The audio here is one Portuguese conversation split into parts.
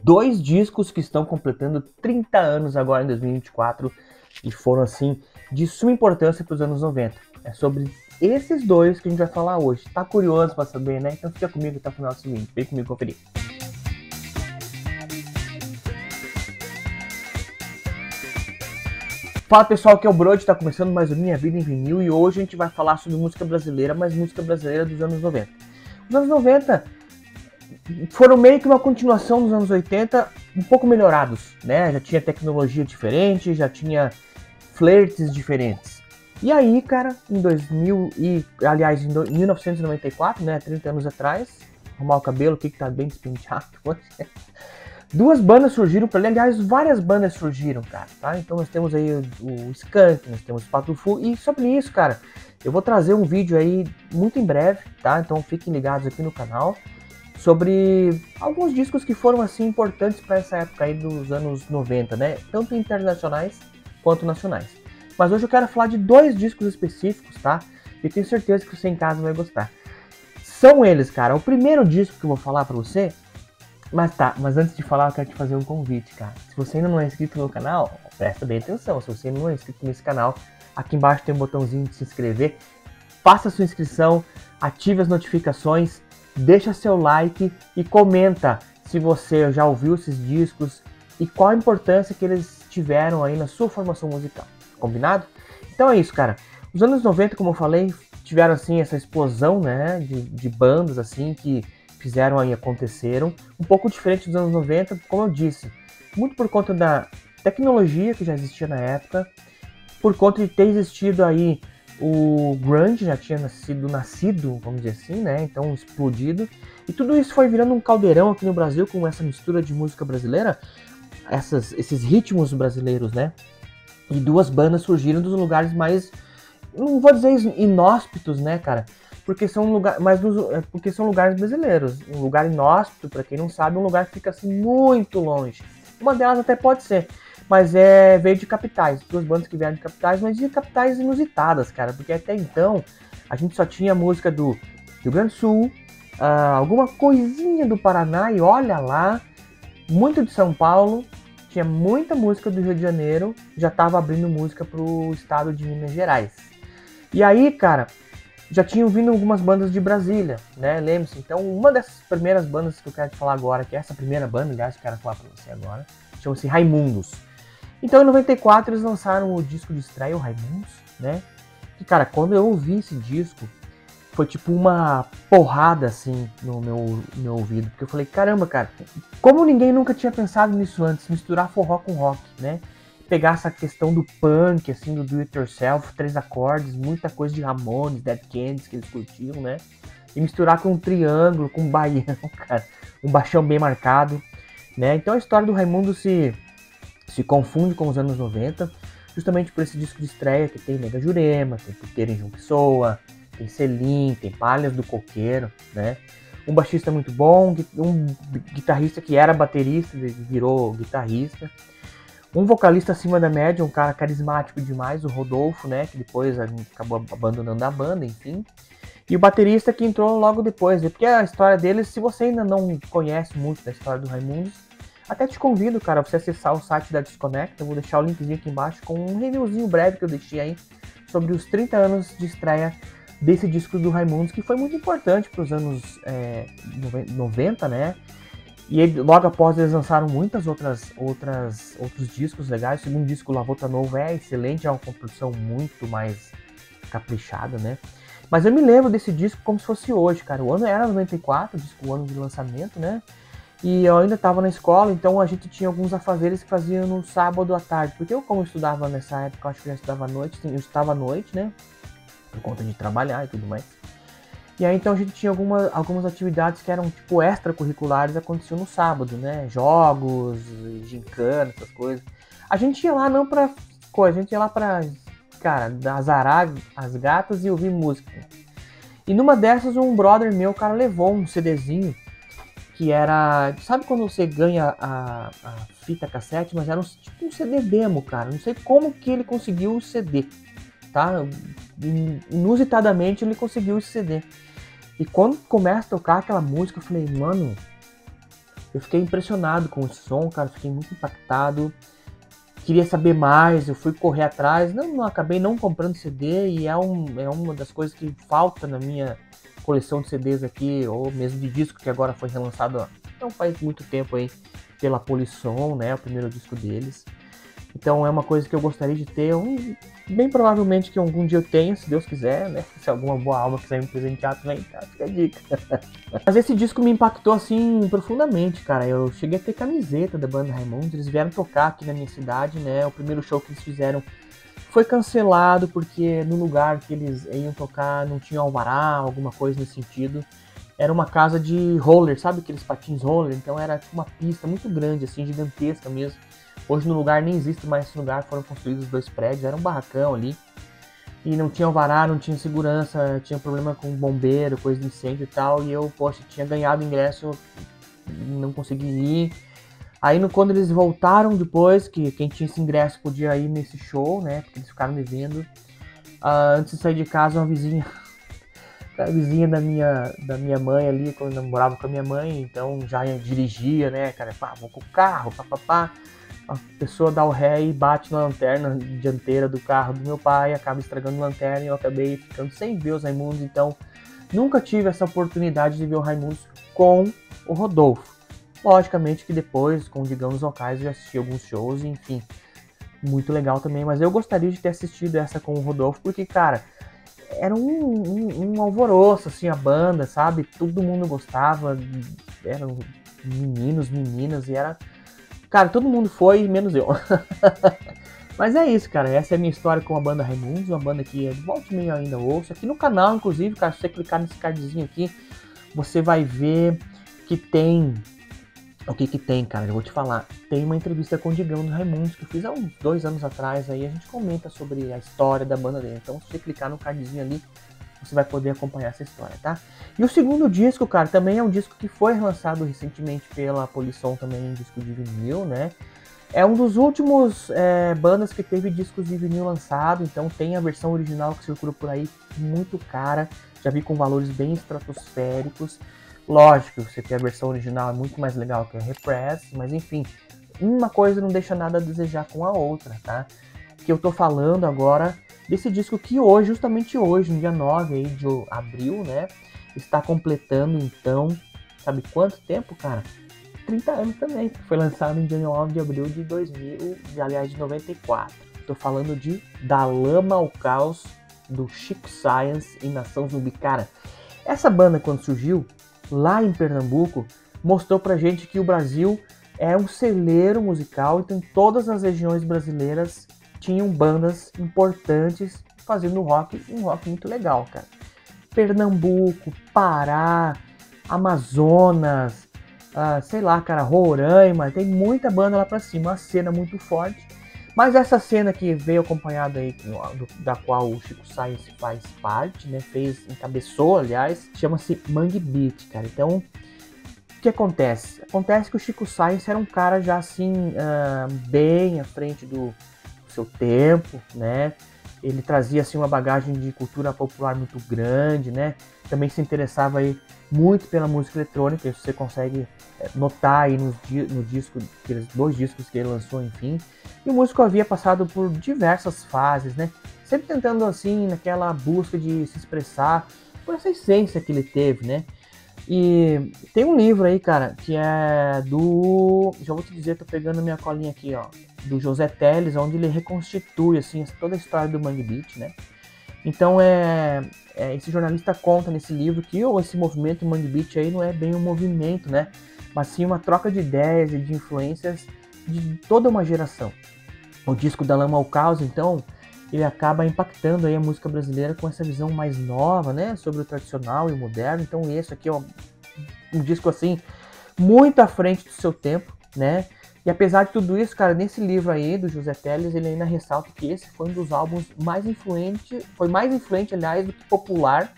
dois discos que estão completando 30 anos agora em 2024 e foram, assim, de suma importância para os anos 90. É sobre esses dois que a gente vai falar hoje. Tá curioso para saber, né? Então fica comigo até o final do seguinte. Vem comigo conferir. Fala pessoal, aqui é o Brody, tá começando mais o Minha Vida em Vinil e hoje a gente vai falar sobre música brasileira, mas música brasileira dos anos 90. Os anos 90 foram meio que uma continuação dos anos 80, um pouco melhorados, né? Já tinha tecnologia diferente, já tinha flertes diferentes. E aí, cara, em 1994, né, 30 anos atrás, arrumar o cabelo, que tá bem despenteado hoje. Duas bandas surgiram por ali, aliás, várias bandas surgiram, cara, tá? Então nós temos aí o Skank, nós temos o Patufu, e sobre isso, cara, eu vou trazer um vídeo aí muito em breve, tá? Então fiquem ligados aqui no canal, sobre alguns discos que foram, assim, importantes para essa época aí dos anos 90, né? Tanto internacionais quanto nacionais. Mas hoje eu quero falar de dois discos específicos, tá? E tenho certeza que você em casa vai gostar. São eles, cara, o primeiro disco que eu vou falar pra você. Mas antes de falar, eu quero te fazer um convite, cara. Se você ainda não é inscrito no canal, presta bem atenção. Se você ainda não é inscrito nesse canal, aqui embaixo tem um botãozinho de se inscrever. Faça sua inscrição, ative as notificações, deixa seu like e comenta se você já ouviu esses discos e qual a importância que eles tiveram aí na sua formação musical. Combinado? Então é isso, cara. Os anos 90, como eu falei, tiveram assim essa explosão, né, de bandas assim que fizeram aí, aconteceram, um pouco diferente dos anos 90, como eu disse, muito por conta da tecnologia que já existia na época, por conta de ter existido aí o grunge, já tinha nascido, vamos dizer assim, né, então explodido, e tudo isso foi virando um caldeirão aqui no Brasil, com essa mistura de música brasileira, esses ritmos brasileiros, né, e duas bandas surgiram dos lugares mais, não vou dizer inóspitos, né, cara, porque são porque são lugares brasileiros. Um lugar inóspito, para quem não sabe, é um lugar que fica assim muito longe. Uma delas até pode ser, mas veio de capitais. Duas bandas que vieram de capitais, mas de capitais inusitadas, cara, porque até então a gente só tinha música do Rio Grande do Sul, alguma coisinha do Paraná, e olha lá, muito de São Paulo, tinha muita música do Rio de Janeiro, já estava abrindo música pro estado de Minas Gerais. E aí, cara, já tinham vindo algumas bandas de Brasília, né? Lembre-se, então uma dessas primeiras bandas que eu quero te falar agora, que é essa primeira banda, aliás, que eu quero falar pra você agora, chama-se Raimundos. Então em 94 eles lançaram o disco de estreia, o Raimundos, né? E cara, quando eu ouvi esse disco, foi tipo uma porrada assim no meu ouvido, porque eu falei, caramba, cara, como ninguém nunca tinha pensado nisso antes, misturar forró com rock, né? Pegar essa questão do punk, assim, do do-it-yourself, 3 acordes, muita coisa de Ramones, Dead Kennedys que eles curtiam, né? E misturar com um triângulo, com um baião, cara, um baixão bem marcado, né? Então a história do Raimundo se confunde com os anos 90, justamente por esse disco de estreia que tem Nega Jurema, tem Puteiro em João Pessoa, tem Selim, tem Palhas do Coqueiro, né? Um baixista muito bom, um guitarrista que era baterista, virou guitarrista. Um vocalista acima da média, um cara carismático demais, o Rodolfo, né, que depois acabou abandonando a banda, enfim. E o baterista que entrou logo depois, porque a história deles, se você ainda não conhece muito da história do Raimundos, até te convido, cara, a você acessar o site da Desconecta, eu vou deixar o linkzinho aqui embaixo com um reviewzinho breve que eu deixei aí sobre os 30 anos de estreia desse disco do Raimundos, que foi muito importante para os anos 90, né? E aí, logo após eles lançaram muitos outros discos legais. O segundo disco, La Volta Nova, é excelente, é uma composição muito mais caprichada, né? Mas eu me lembro desse disco como se fosse hoje, cara. O ano era 94, o ano de lançamento, né? E eu ainda estava na escola, então a gente tinha alguns afazeres que faziam no sábado à tarde. Porque eu, como estudava nessa época, eu acho que já estudava à noite, eu estava à noite, né? Por conta de trabalhar e tudo mais. E aí então a gente tinha algumas atividades que eram tipo extracurriculares, aconteciam no sábado, né? Jogos, gincana, essas coisas. A gente ia lá não pra coisa, a gente ia lá pra, cara, azarar as gatas e ouvir música. E numa dessas um brother meu, cara, levou um CDzinho que era... Sabe quando você ganha a fita cassete, mas era tipo um CD demo, cara. Não sei como que ele conseguiu o CD, tá? Inusitadamente ele conseguiu esse CD. E quando começa a tocar aquela música, eu falei, mano, Eu fiquei impressionado com esse som, cara, fiquei muito impactado. Queria saber mais, eu fui correr atrás, não acabei não comprando CD e é uma das coisas que falta na minha coleção de CDs aqui, ou mesmo de disco que agora foi relançado, não faz muito tempo aí, pela Polisson, né, o primeiro disco deles. Então é uma coisa que eu gostaria de ter, bem provavelmente que algum dia eu tenha, se Deus quiser, né? Se alguma boa alma quiser me presentear também, tá? Fica a dica. Mas esse disco me impactou assim profundamente, cara. Eu cheguei a ter camiseta da banda Raimundos, eles vieram tocar aqui na minha cidade, né? O primeiro show que eles fizeram foi cancelado porque no lugar que eles iam tocar não tinha alvará, alguma coisa nesse sentido. Era uma casa de roller, sabe aqueles patins roller? Então era tipo uma pista muito grande, assim, gigantesca mesmo. Hoje no lugar nem existe mais esse lugar, foram construídos 2 prédios, era um barracão ali. E não tinha alvará, não tinha segurança, tinha problema com bombeiro, coisa de incêndio e tal. E eu, poxa, tinha ganhado ingresso, não consegui ir. Aí quando eles voltaram depois, que quem tinha esse ingresso podia ir nesse show, né? Porque eles ficaram me vendo. Antes de sair de casa, uma vizinha, a vizinha da minha mãe ali, quando eu morava com a minha mãe, então já dirigia, né, cara? Pá, vou com o carro, papapá. A pessoa dá o ré e bate na lanterna dianteira do carro do meu pai, acaba estragando a lanterna e eu acabei ficando sem ver os Raimundos, então nunca tive essa oportunidade de ver o Raimundos com o Rodolfo. Logicamente que depois, com o Digão nos Vocais, eu já assisti alguns shows, enfim, muito legal também, mas eu gostaria de ter assistido essa com o Rodolfo, porque, cara, era um alvoroço, assim, a banda, sabe? Todo mundo gostava, eram meninos, meninas, e era... Cara, todo mundo foi, menos eu. Mas é isso, cara. Essa é a minha história com a banda Raimundos, uma banda que de volta e meia eu ainda ouço. Aqui no canal, inclusive, cara, se você clicar nesse cardzinho aqui, você vai ver que tem... O que tem, cara? Eu vou te falar. Tem uma entrevista com o Digão do Raimundos que eu fiz há uns 2 anos atrás. Aí a gente comenta sobre a história da banda dele. Então, se você clicar no cardzinho ali, você vai poder acompanhar essa história, tá? E o segundo disco, cara, também é um disco que foi lançado recentemente pela Polisson, também em disco de vinil, né? É um dos últimos bandas que teve discos de vinil lançado, então tem a versão original que circula por aí, muito cara, já vi com valores bem estratosféricos. Lógico, você ter a versão original é muito mais legal que a Repress, mas enfim, uma coisa não deixa nada a desejar com a outra, tá? Que eu tô falando agora desse disco que hoje, justamente hoje, no dia 9 aí de abril, né, está completando, então, sabe quanto tempo, cara? 30 anos também, que foi lançado em dia 9 de abril de 2000, de 94. Tô falando de Da Lama ao Caos, do Chico Science e Nação Zumbi. Cara, essa banda, quando surgiu, lá em Pernambuco, mostrou pra gente que o Brasil é um celeiro musical, então em todas as regiões brasileiras tinham bandas importantes fazendo rock, um rock muito legal, cara. Pernambuco, Pará, Amazonas, sei lá, cara, Roraima, tem muita banda lá pra cima, uma cena muito forte. Mas essa cena que veio acompanhada aí, da qual o Chico Science faz parte, né, encabeçou, aliás, chama-se Mangue Beat, cara. Então, o que acontece? Acontece que o Chico Science era um cara já assim, bem à frente do seu tempo, né? Ele trazia assim uma bagagem de cultura popular muito grande, né? Também se interessava aí muito pela música eletrônica, isso você consegue notar aí no disco, aqueles 2 discos que ele lançou, enfim. E o músico havia passado por diversas fases, né? Sempre tentando assim, naquela busca de se expressar por essa essência que ele teve, né? E tem um livro aí, cara, que é do... Já vou te dizer, tô pegando minha colinha aqui, ó. Do José Teles, onde ele reconstitui, assim, toda a história do Mangue Beat, né? Então, esse jornalista conta nesse livro que esse movimento Mangue Beat aí não é bem um movimento, né? Mas sim uma troca de ideias e de influências de toda uma geração. O disco Da Lama ao Caos, então, ele acaba impactando aí a música brasileira com essa visão mais nova, né, sobre o tradicional e o moderno. Então esse aqui é um disco assim muito à frente do seu tempo, né? E apesar de tudo isso, cara, nesse livro aí do José Teles, ele ainda ressalta que esse foi um dos álbuns mais influente, foi mais influente, aliás, do que popular,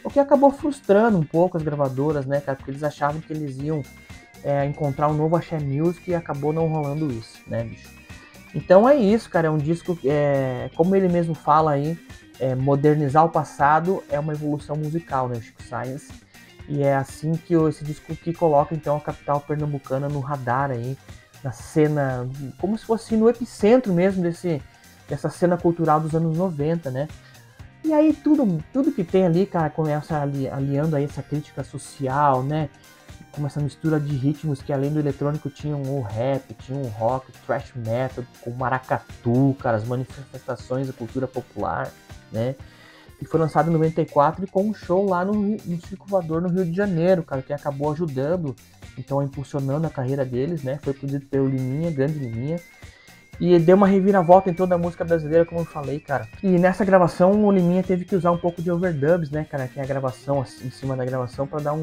o que acabou frustrando um pouco as gravadoras, né, cara, porque eles achavam que eles iam encontrar um novo Axé Music e acabou não rolando isso, né, bicho? Então é isso, cara, é um disco, como ele mesmo fala aí, modernizar o passado é uma evolução musical, né, Chico Science. E é assim que esse disco que coloca então a capital pernambucana no radar aí, na cena, como se fosse no epicentro mesmo dessa cena cultural dos anos 90, né? E aí tudo que tem ali, cara, começa aliando aí essa crítica social, né? Com essa mistura de ritmos que além do eletrônico tinham o rap, tinham o rock, o thrash metal, com o maracatu, cara, as manifestações da cultura popular, né? E foi lançado em 94 e com um show lá no Circo Voador, no Rio de Janeiro, cara, que acabou ajudando, então impulsionando a carreira deles, né? Foi produzido pelo Liminha, grande Liminha. E deu uma reviravolta em toda a música brasileira, como eu falei, cara. E nessa gravação, o Liminha teve que usar um pouco de overdubs, né, cara? Que é a gravação, em cima da gravação, para dar um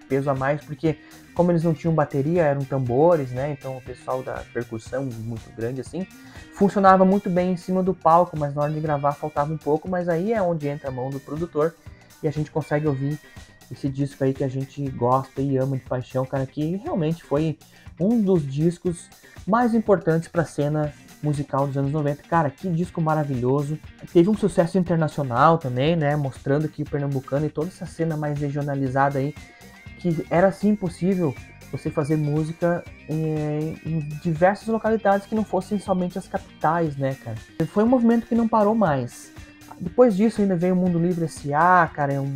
peso a mais, porque como eles não tinham bateria, eram tambores, né? Então o pessoal da percussão, muito grande assim, funcionava muito bem em cima do palco, mas na hora de gravar faltava um pouco, mas aí é onde entra a mão do produtor e a gente consegue ouvir esse disco aí que a gente gosta e ama de paixão, cara, que realmente foi um dos discos mais importantes para a cena musical dos anos 90. Cara, que disco maravilhoso. Teve um sucesso internacional também, né, mostrando que o pernambucano e toda essa cena mais regionalizada aí, que era sim possível você fazer música em diversas localidades que não fossem somente as capitais, né, cara. Foi um movimento que não parou mais. Depois disso ainda veio o Mundo Livre S.A., cara, um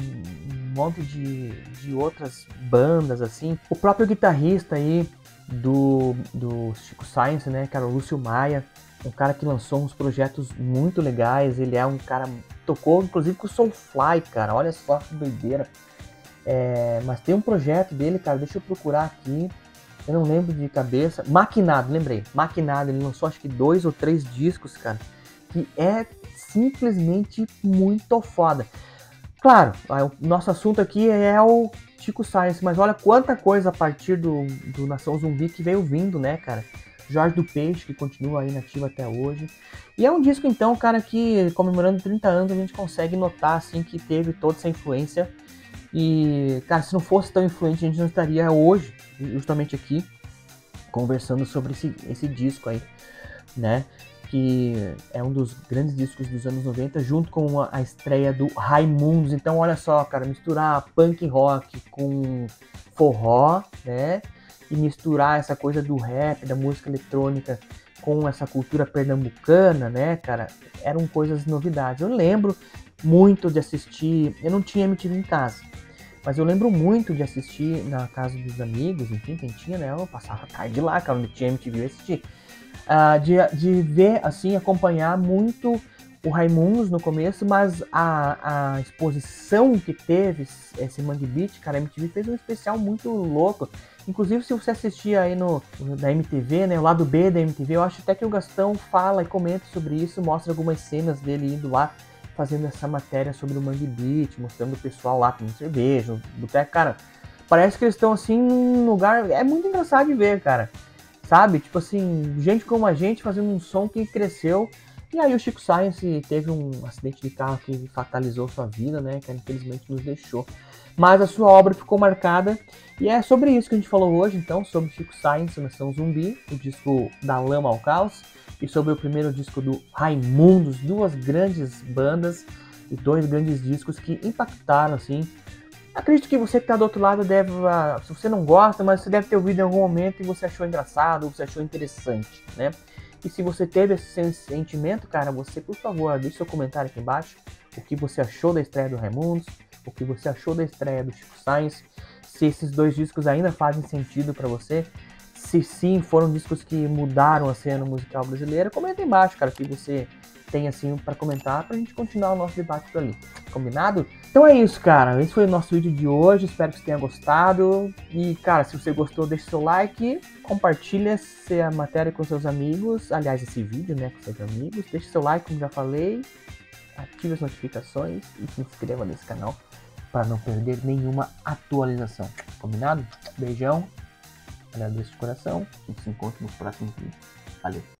monte de outras bandas, assim. O próprio guitarrista aí do Chico Science, né, cara, o Lúcio Maia, um cara que lançou uns projetos muito legais. Ele é um cara, tocou inclusive com o Soulfly, cara, olha só que doideira. Mas tem um projeto dele, cara, deixa eu procurar aqui, eu não lembro de cabeça. Maquinado, lembrei, Maquinado, ele lançou acho que 2 ou 3 discos, cara, que é simplesmente muito foda. Claro, o nosso assunto aqui é o Chico Science, mas olha quanta coisa a partir do Nação Zumbi que veio vindo, né, cara? Jorge do Peixe, que continua aí nativo até hoje. E é um disco, então, cara, que comemorando 30 anos a gente consegue notar, assim, que teve toda essa influência. E, cara, se não fosse tão influente, a gente não estaria hoje, justamente aqui, conversando sobre esse disco aí, né? Que é um dos grandes discos dos anos 90, junto com a estreia do Raimundos. Então, olha só, cara, misturar punk rock com forró, né? E misturar essa coisa do rap, da música eletrônica com essa cultura pernambucana, né, cara? Eram coisas novidades. Eu lembro muito de assistir, eu não tinha MTV em casa, mas eu lembro muito de assistir na casa dos amigos, enfim, quem tinha, né? Eu passava a tarde lá, cara, onde tinha MTV, eu assistia. De ver, assim, acompanhar muito o Raimundos no começo, mas a exposição que teve esse Mangue Beat, cara, a MTV fez um especial muito louco. Inclusive, se você assistir aí na MTV, né, o lado B da MTV, eu acho até que o Gastão fala e comenta sobre isso, mostra algumas cenas dele indo lá, fazendo essa matéria sobre o Mangue Beat, mostrando o pessoal lá tomando cerveja, boteco. Cara, parece que eles estão, assim, num lugar, é muito engraçado de ver, cara. Sabe? Tipo assim, gente como a gente fazendo um som que cresceu. E aí o Chico Science teve um acidente de carro que fatalizou sua vida, né? Que infelizmente nos deixou. Mas a sua obra ficou marcada. E é sobre isso que a gente falou hoje, então. Sobre Chico Science, Nação Zumbi, o disco Da Lama ao Caos. E sobre o primeiro disco do Raimundos. 2 grandes bandas e 2 grandes discos que impactaram, assim. Acredito que você que está do outro lado deve, se você não gosta, mas você deve ter ouvido em algum momento e você achou engraçado, você achou interessante, né? E se você teve esse sentimento, cara, você, por favor, deixe seu comentário aqui embaixo, o que você achou da estreia do Raimundos, o que você achou da estreia do Chico Science, se esses 2 discos ainda fazem sentido para você, se sim foram discos que mudaram a cena musical brasileira, comenta aí embaixo, cara, o que você tem assim para comentar pra gente continuar o nosso debate por ali. Combinado? Então é isso, cara. Esse foi o nosso vídeo de hoje. Espero que você tenha gostado. E, cara, se você gostou, deixe seu like, compartilha essa matéria com seus amigos. Aliás, esse vídeo, né, com seus amigos. Deixe seu like, como já falei. Ative as notificações e se inscreva nesse canal para não perder nenhuma atualização. Combinado? Beijão. Agradeço de coração. A gente se encontra no próximo vídeo. Valeu.